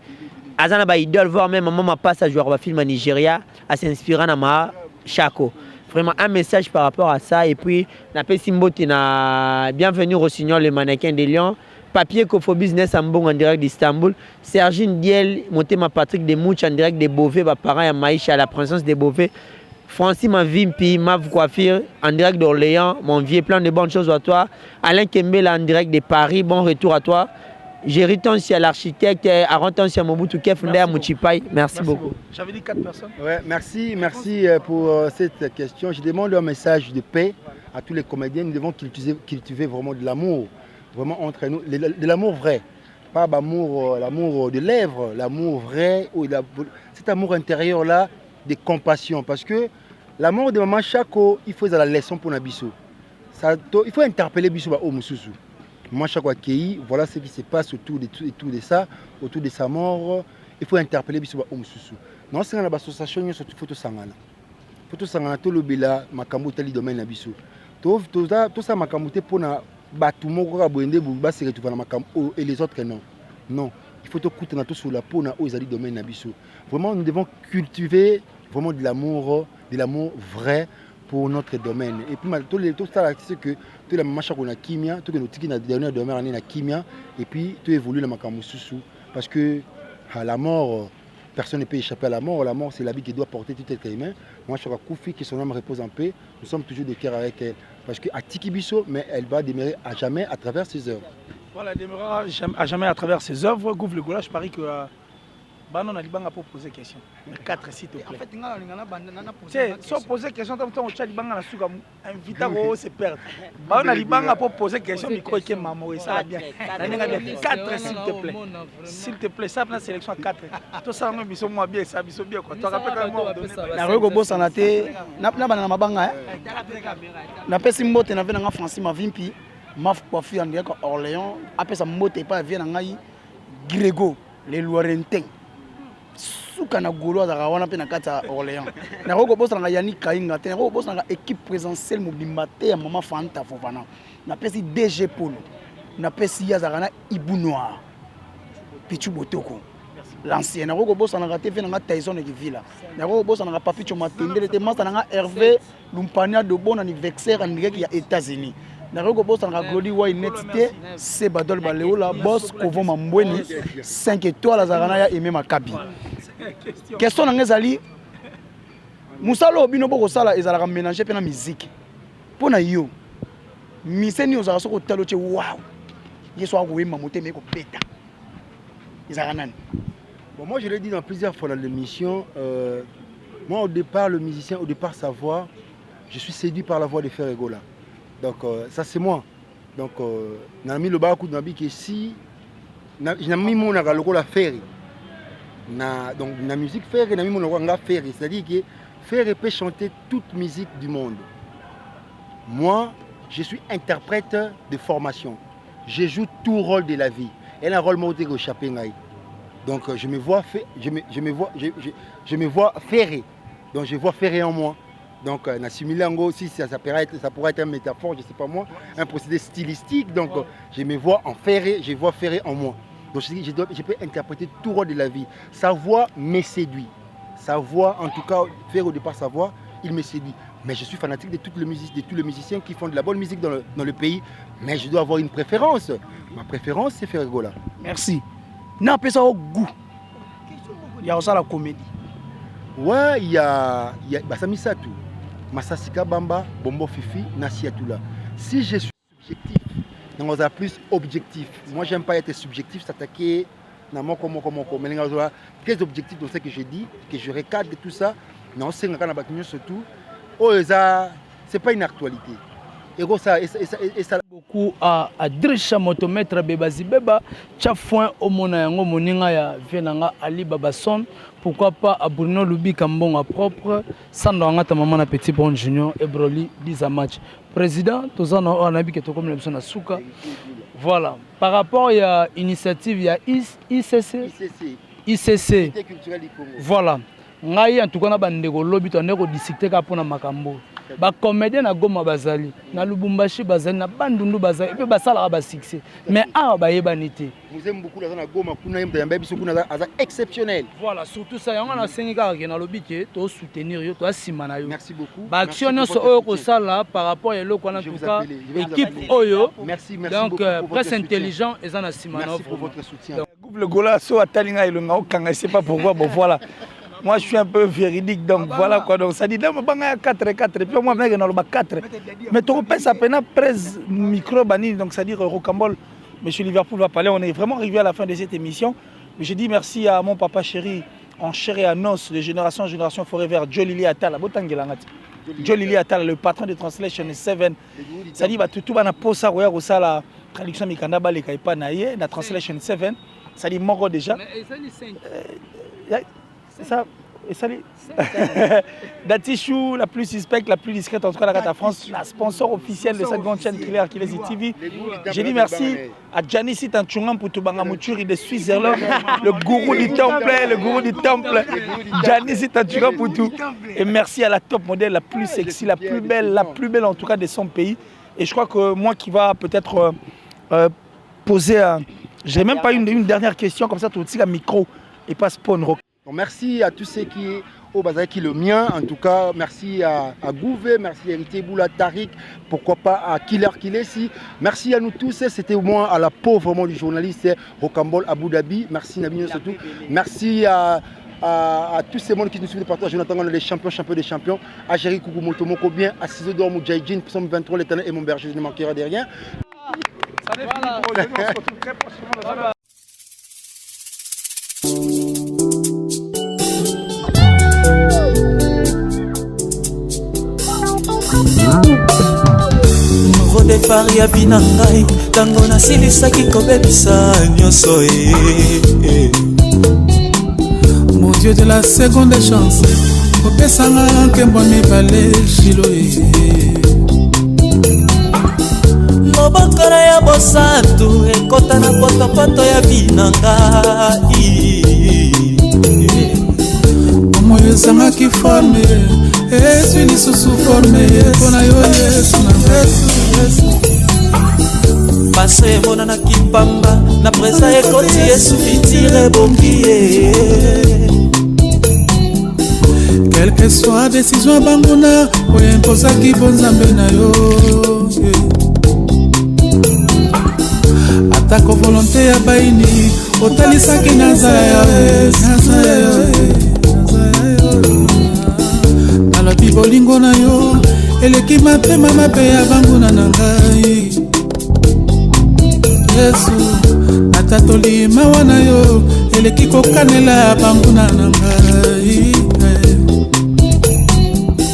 azana ba idole voir même maman passe à jouer au film en Nigeria à s'inspirer na ma Chako. Vraiment un message par rapport à ça et puis na Simbote na bienvenue au Rossignol le mannequin de Lyon papier Kofo business en bon en direct d'Istanbul Sergine Diel monté ma Patrick de Mouch en direct de Beauvais ba parents à Maïcha à la princesse de Beauvais Francis Mavimpi, Mav Coiffure, en direct d'Orléans, mon vieux, plein de bonnes choses à toi. Alain Kembela, en direct de Paris, bon retour à toi. Jerry Tonsi, l'architecte, Aaron Tonsi, Mobutu Kefundé, à Mouchipai. Merci beaucoup. J'avais dit 4 personnes. Ouais, merci pour cette question. Je demande un message de paix à tous les comédiens. Nous devons cultiver vraiment de l'amour, vraiment entre nous, de l'amour vrai. Pas l'amour de lèvres, l'amour vrai, cet amour intérieur-là, de compassion parce que la mort de maman Chako il faut la leçon pour Nabiso. Il faut interpeller Biso au Mususu. Moi, chaque fois qu'il voilà ce qui se passe autour de ça, autour de sa mort. Il faut interpeller biso ba omususu. Non, c'est une association qui est photo sangana. Photo sangana to lobela makambo tali domaine na biso. To ça makambo te pona batu moko ka boende bu ba se retrouver na makambo et les autres non. Non, il faut te coûter na to sur la pona aux ali domaine na biso. Vraiment nous devons cultiver vraiment de l'amour vrai pour notre domaine. Et puis tout ça c'est que tout la macha qu'on a kimia, tout que nous tiki na dernière domaine na kimia et puis tout évolue na makambo susu parce que à la mort, personne ne peut échapper à la mort. La mort, c'est la vie qui doit porter tout être humain. Moi, je suis à Koufi, que son âme repose en paix. Nous sommes toujours de cœur avec elle. Parce qu'à Tikibiso, mais elle va demeurer à jamais à travers ses œuvres. Voilà, elle demeurera à jamais à travers ses œuvres. Gouv le Gola, je parie que Banon a dit banga pour poser question. 4 s'il te plaît. En fait, si on pose question, on a dit banga na souka invité à se perdre. Banon a dit banga pour poser question, micro et maman et ça va bien. 4 s'il te plaît. S'il te plaît, ça prend la sélection 4. Tout ça on biso moi bien, ça biso bien quoi. Tu rappelles quand moi na rego bossa na te na bana mabanga na pesi mbote na vena nga Francis Mavimpi maf coiffure en ko Orléans apesa mbote pas vient na ngai Grégo les Loirentins suka na golo za wana pe na kata Orléans na rego bossa na Yani Kainga te na rego bossa na équipe présentielle mobimba te ya Mama Fanta Fofana na pesi DG Polo na pesi ya za Ibu Noir Pichu Botoko l'ancien na rego bossa na raté fe na Tyson et Villa na rego bossa na Papicho Matendele te masa na Hervé Lumpania de bon anniversaire en direct ya États-Unis na rego bossa na Glody Wynette c'est Badol Baleola boss Kovo Mambweni 5 étoiles azarana ya Aimé Makabi question na ngezali musalo bino boko sala ezalaka mélanger pe na musique pona yo miseni ozaka soko talo che wow yeso akoyemba motema ko peta ezalaka nani. Bon, moi je l'ai dit dans plusieurs fois dans l'émission, moi au départ le musicien, au départ sa voix, je suis séduit par la voix de Ferregola. Donc ça c'est moi. Donc n'a mis le bacoup de Nabi que si j'ai mis mon logo la Ferry. Donc la musique Ferry, n'a mis mon logo la Ferry, c'est-à-dire que Ferry peut chanter toute musique du monde. Moi, je suis interprète de formation. Je joue tout rôle de la vie. Elle a un rôle monté au Chapengaï. Donc je me vois ferré. Donc je vois ferré en moi. Donc Nassimilango aussi ça pourrait être une métaphore, je ne sais pas moi, un procédé stylistique. Donc je me vois en ferré, je vois ferré en moi. Donc je peux interpréter tout rôle de la vie. Sa voix me séduit. Sa voix, en tout cas, faire au départ sa voix, il me séduit. Mais je suis fanatique de tous les musiciens qui font de la bonne musique dans le pays. Mais je dois avoir une préférence. Ma préférence, c'est Ferregola. Merci. N'a pas ça au goût. Il y a aussi la comédie. Ouais, il y a Basami Satou, Masasika Bamba, Bombo Fifi, Nasiatoula. Si je suis subjectif, on a plus objectif. Moi, j'aime pas être subjectif, s'attaquer. Mais très objectif dans ce que je dis, que je recadre tout ça. Non, c'est surtout. Oh, c'est pas une actualité. Et ça beaucoup à Drisha Motomètre Bebazi Beba, Tchafouin Omona Yango Moninga ya Vienanga Ali Babason, pourquoi pas à Bruno Lubi Kambonga propre, Sandanga Tamamana Petit Bon Junior et Broly 10 match. Président, tous en Anabi qui est comme l'option à Souka. Voilà. Par rapport à l'initiative, il y a ICC. Voilà. Ngai en tout cas na bandeko lobi to ndeko discuter ka pona makambo. Ba comédien na Goma bazali, na Lubumbashi bazali, na Bandundu bazali, et puis basala ba succès. Mais ah ba yebanité. Nous aimons beaucoup la zone Goma kuna yemba yamba biso kuna za exceptionnel. Voilà, surtout ça yanga na senga ka na lobi ke to soutenir yo, to asimana yo. Merci beaucoup. Ba action so oyo ko sala par rapport à l'autre en tout cas équipe oyo. Merci donc presse intelligent et ça na simana. Merci pour votre soutien. Le Gola so atalinga ilonga okanga, c'est pas pourquoi bon voilà. Moi je suis un peu véridique donc voilà quoi donc ça dit non banga 4 puis moi mec dans le 4 mais tu repères ça peine 13 micro bani donc ça dit Rocambole monsieur Liverpool va parler. On est vraiment arrivé à la fin de cette émission mais je dis merci à mon papa chéri en chair et en os de génération en génération forever Joe Lili Atala botangelangati Joe Lili Atala le patron de Translation 7 ça dit va tout bana posa roya ko la traduction mikanda ba le kaipa na ye na Translation 7 ça dit moko déjà c'est ça Et salut. Datichou, la plus suspecte, la plus discrète en tout cas la Rata France, la sponsor officielle de cette grande chaîne Claire qui est TV. J'ai dit merci à Janissi Tanchungan pour tout Bangamouchuri de Switzerland, le gourou du temple, Janissi Tanchungan pour tout. Et merci à la top modèle, la plus sexy, la plus belle en tout cas de son pays. Et je crois que moi qui va peut-être poser j'ai même pas une dernière question comme ça, tout de suite à micro et pas spawn rock. Merci à tous ceux qui au Bazar qui le mien, en tout cas merci à Gouvé, merci à Héritier Boula, Tariq, pourquoi pas à Killer Kilesi, merci à nous tous, c'était au moins à la peau vraiment du journaliste Rocambole Abu Dhabi, merci Nabino surtout, merci à tous ces mondes qui nous suivent de partout, Jonathan, les champions des champions, à Jerry Koukumoto Moko bien, à Ciseaux d'Or Moudjahidjin, Psalm 23, l'éternel et mon berger, je ne manquerai de rien. Voilà. On se retrouve très prochainement dans un... Nouveau départ ya bina ngai tango nasilisaki kobebisa nyonso Mon Dieu de la seconde chance kopesanga nkembo mibale shilo mobokolo ya bosantu ekota na potopoto ya bina ngai omoyo ezangaki forme ezwi lisusu forme mpona yo yesu na yesu pase emonanaki pamba na presa ekoti yesu fitire ebongi ye quelle que soit décision ya banguna oyo impozaki bonzambe na yo atako volonté ya baini otalisaki naza ya nalobi bolingo na yo eleki mapema mabe ya banguna na ngai yesu ata tolima wana yo eleki kokanela banguna na ngai